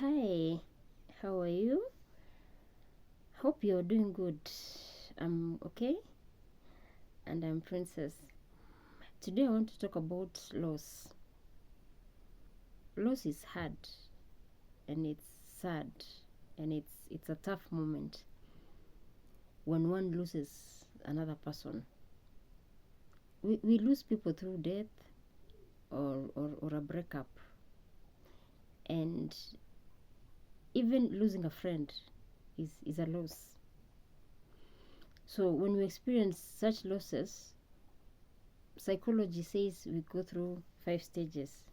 Hi, how are you? Hope you're doing good. I'm okay, and I'm Princess. Today I want to talk about loss. Loss is hard, and it's sad, and it's a tough moment when one loses another person. We lose people through death or a breakup, and even losing a friend is a loss. So when we experience such losses, psychology says we go through 5 stages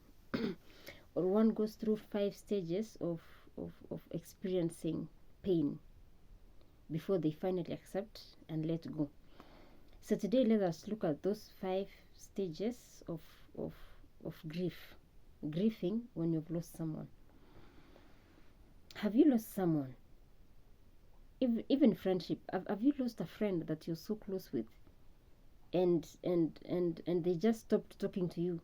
or one goes through 5 stages of experiencing pain before they finally accept and let go. So today let us look at those 5 stages of, of grieving when you've lost someone. Have you lost someone? Even friendship. Have you lost a friend that you're so close with and they just stopped talking to you?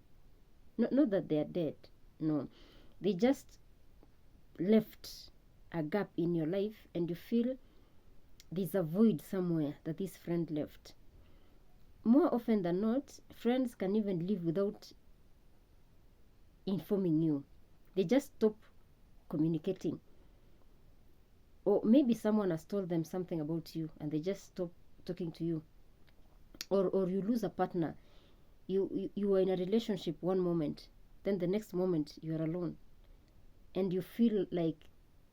Not that they are dead. No. They just left a gap in your life and you feel there's a void somewhere that this friend left. More often than not, friends can even live without informing you. They just stop communicating. Or maybe someone has told them something about you and they just stop talking to you. Or you lose a partner. You were in a relationship one moment, then the next moment you are alone. And you feel like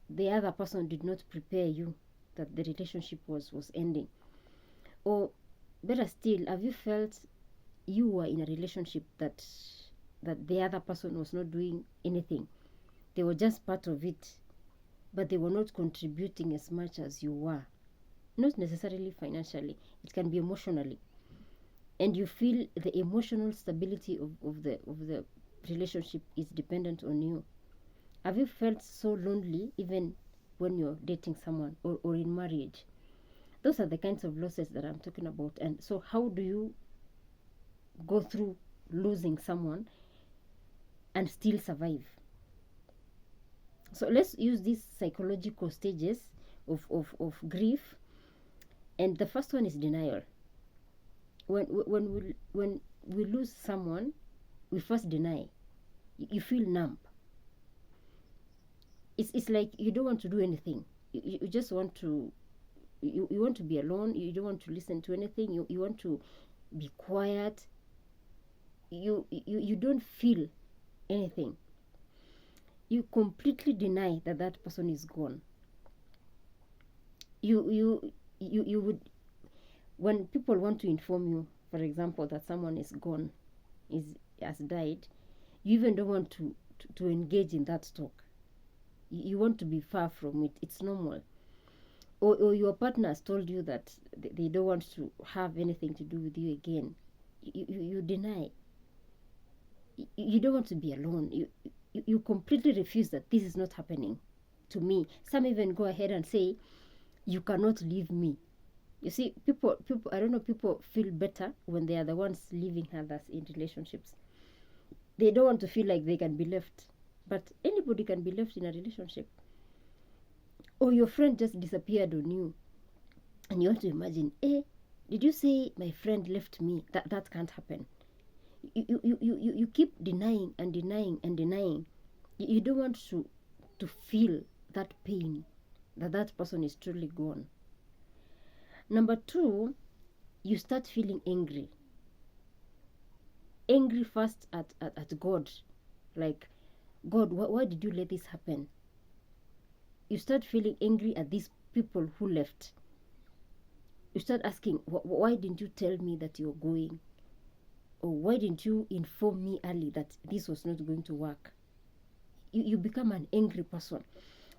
the other person did not prepare you that the relationship was ending. Or better still, have you felt you were in a relationship that the other person was not doing anything? They were just part of it, but they were not contributing as much as you were. Not necessarily financially, it can be emotionally. And you feel the emotional stability of the relationship is dependent on you. Have you felt so lonely even when you're dating someone or in marriage? Those are the kinds of losses that I'm talking about. And so how do you go through losing someone and still survive? So let's use these psychological stages of grief. And the first one is denial. When we lose someone, we first deny. You feel numb. It's like you don't want to do anything. You just want to you want to be alone. You don't want to listen to anything. You want to be quiet. You don't feel anything. You completely deny that person is gone. You would, when people want to inform you, for example, that someone is gone, has died, you even don't want to engage in that talk. You want to be far from it. It's normal. Or your partner has told you that they don't want to have anything to do with you again. You deny. You don't want to be alone. You completely refuse that this is not happening to me. Some even go ahead and say, you cannot leave me. You see, people, I don't know, people feel better when they are the ones leaving others in relationships. They don't want to feel like they can be left. But anybody can be left in a relationship. Or your friend just disappeared on you. And you want to imagine, did you say my friend left me? That can't happen. You keep denying and denying and denying. You don't want to feel that pain that person is truly gone. Number 2, you start feeling angry. Angry first at God. Like, God, why did you let this happen? You start feeling angry at these people who left. You start asking, why didn't you tell me that you're going? Or why didn't you inform me early that this was not going to work? You become an angry person.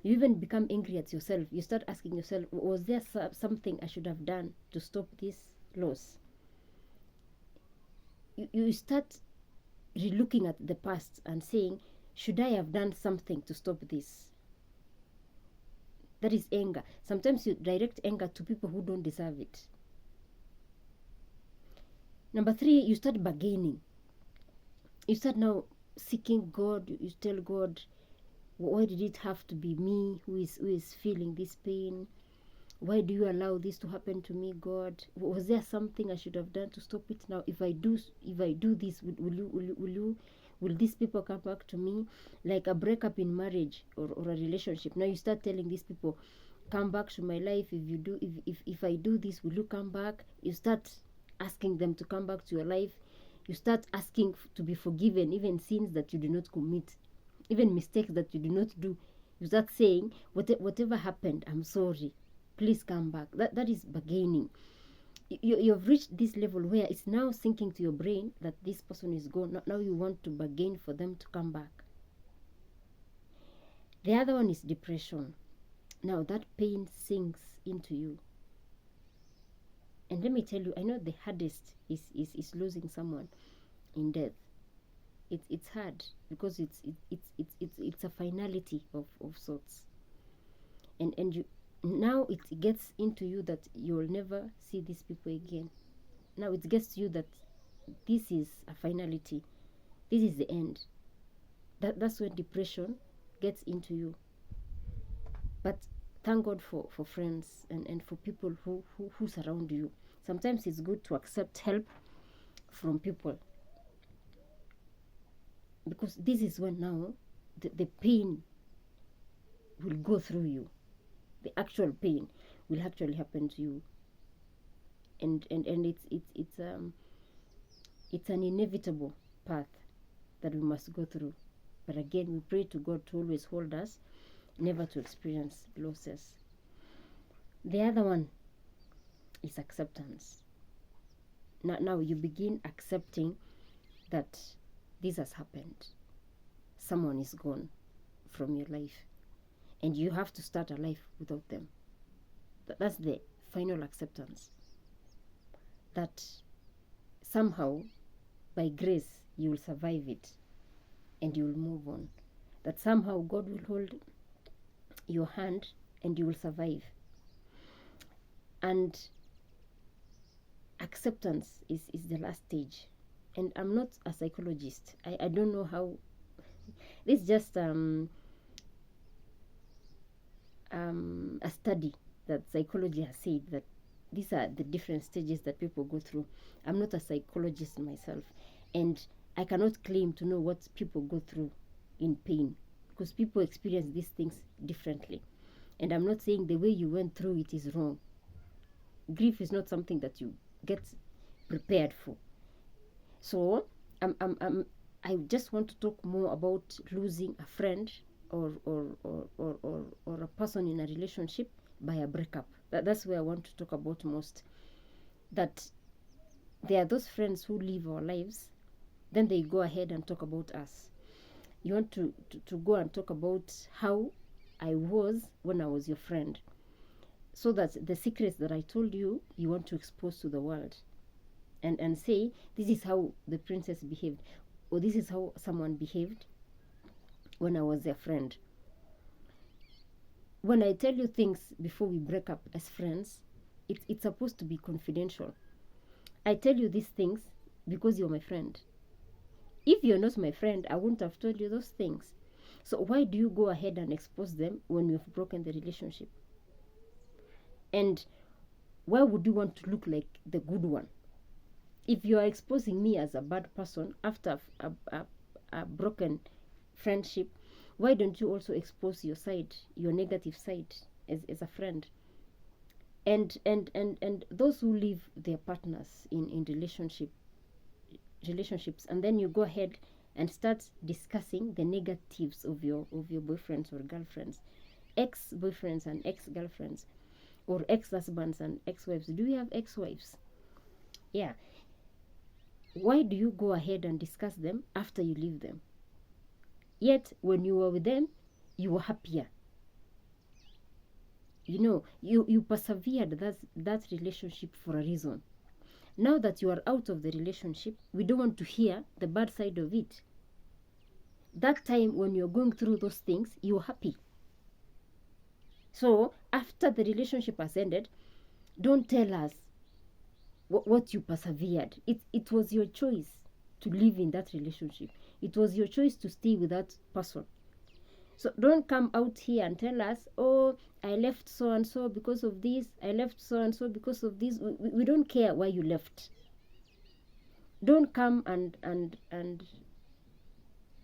You even become angry at yourself. You start asking yourself, was there something I should have done to stop this loss? You start relooking at the past and saying, should I have done something to stop this? That is anger. Sometimes you direct anger to people who don't deserve it. Number 3, you start bargaining. You start now seeking God. You tell God, Why did it have to be me who is feeling this pain? Why do you allow this to happen to me, God? Was there something I should have done to stop it? Now, if I do this, will these people come back to me? Like a breakup in marriage or a relationship. Now you start telling these people, come back to my life. If I do this, will you come back? You start asking them to come back to your life. You start asking to be forgiven, even sins that you do not commit, even mistakes that you do not do. You start saying, whatever happened, I'm sorry. Please come back. That is bargaining. You've reached this level where it's now sinking to your brain that this person is gone. Now you want to bargain for them to come back. The other one is depression. Now that pain sinks into you. And let me tell you, I know the hardest is losing someone in death. It's hard because it's a finality of sorts. And you now it gets into you that you'll never see these people again. Now it gets to you that this is a finality. This is the end. That's when depression gets into you. But thank God for friends and for people who surround you. Sometimes it's good to accept help from people, because this is when now the pain will go through you. The actual pain will actually happen to you, and it's an inevitable path that we must go through. But again, we pray to God to always hold us, never to experience losses. The other one is acceptance. Now you begin accepting that this has happened. Someone is gone from your life, and you have to start a life without them. That's the final acceptance. That somehow, by grace, you will survive it and you will move on. That somehow God will hold your hand and you will survive. And acceptance is the last stage. And I'm not a psychologist. I don't know how. This is just a study that psychology has said that these are the different stages that people go through. I'm not a psychologist myself, and I cannot claim to know what people go through in pain, because people experience these things differently. And I'm not saying the way you went through it is wrong. Grief is not something that you get prepared for. So I just want to talk more about losing a friend or a person in a relationship by a breakup. That's where I want to talk about most. That there are those friends who live our lives, then they go ahead and talk about us. You want to go and talk about how I was when I was your friend, so that the secrets that I told you, you want to expose to the world, and say, this is how the princess behaved, or this is how someone behaved when I was their friend. When I tell you things before we break up as friends, it's supposed to be confidential. I tell you these things because you're my friend. If you're not my friend, I wouldn't have told you those things. So why do you go ahead and expose them when you've broken the relationship? And why would you want to look like the good one? If you are exposing me as a bad person after a broken friendship, why don't you also expose your side, your negative side, as a friend? And those who leave their partners in relationships, and then you go ahead and start discussing the negatives of your boyfriends or girlfriends, ex-boyfriends and ex-girlfriends, or ex-husbands and ex-wives. Do you have ex-wives? Yeah. Why do you go ahead and discuss them after you leave them? Yet when you were with them, you were happier. You persevered that relationship for a reason. Now that you are out of the relationship, we don't want to hear the bad side of it. That time when you're going through those things, you were happy. So after the relationship has ended, don't tell us what you persevered. It was your choice to live in that relationship. It was your choice to stay with that person. So don't come out here and tell us, oh, I left so and so because of this, I left so and so because of this. We don't care why you left. Don't come and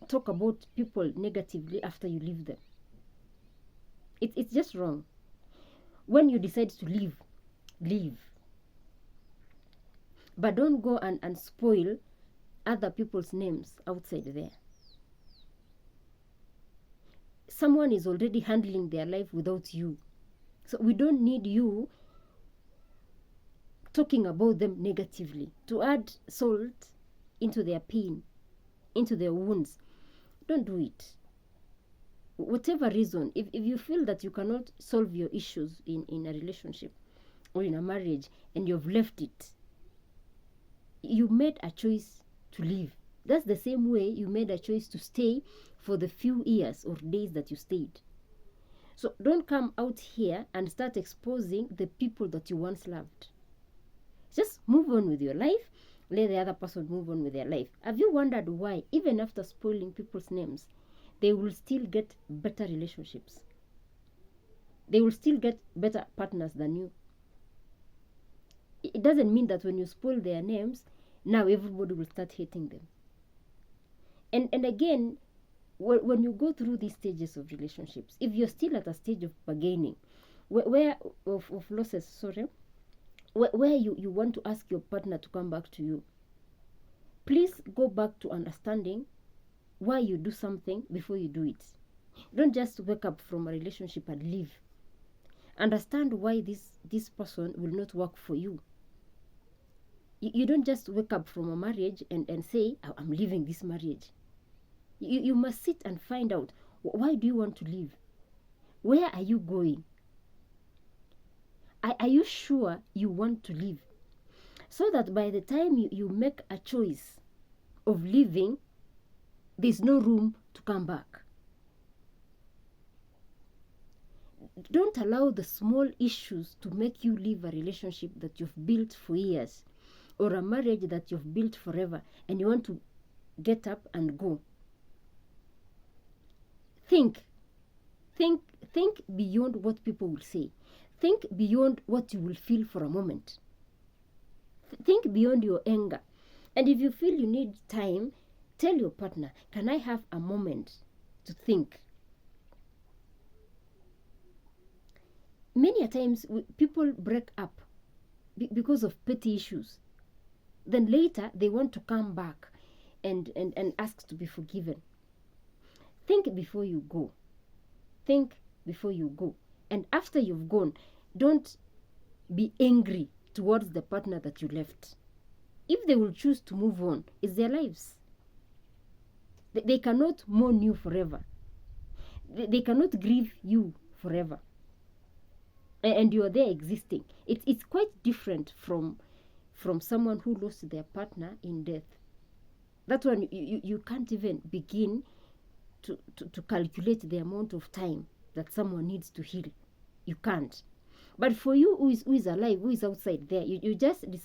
talk about people negatively after you leave them. It's just wrong. When you decide to leave, leave. But don't go and spoil other people's names outside there. Someone is already handling their life without you. So we don't need you talking about them negatively to add salt into their pain, into their wounds. Don't do it. Whatever reason, if you feel that you cannot solve your issues in a relationship or in a marriage and you've left it, you made a choice to leave. That's the same way you made a choice to stay for the few years or days that you stayed. So don't come out here and start exposing the people that you once loved. Just move on with your life. Let the other person move on with their life. Have you wondered why, even after spoiling people's names, they will still get better relationships? They will still get better partners than you. It doesn't mean that when you spoil their names, now everybody will start hating them. And again, when you go through these stages of relationships, if you're still at a stage of bargaining, of losses, where you want to ask your partner to come back to you, please go back to understanding why you do something before you do it. Don't just wake up from a relationship and leave. Understand why this person will not work for you. You don't just wake up from a marriage and say, I'm leaving this marriage. You must sit and find out, why do you want to leave? Where are you going? Are you sure you want to leave? So that by the time you make a choice of leaving, there's no room to come back. Don't allow the small issues to make you leave a relationship that you've built for years, or a marriage that you've built forever, and you want to get up and go. Think beyond what people will say. Think beyond what you will feel for a moment. Think beyond your anger. And if you feel you need time, tell your partner, can I have a moment to think? Many a times people break up because of petty issues. Then later they want to come back and ask to be forgiven. Think before you go. Think before you go. And after you've gone, don't be angry towards the partner that you left. If they will choose to move on, it's their lives. They cannot mourn you forever. They cannot grieve you forever. And you are there existing. It's quite different from someone who lost their partner in death. That one, you can't even begin to calculate the amount of time that someone needs to heal. You can't. But for you who is alive, who is outside there, you just decide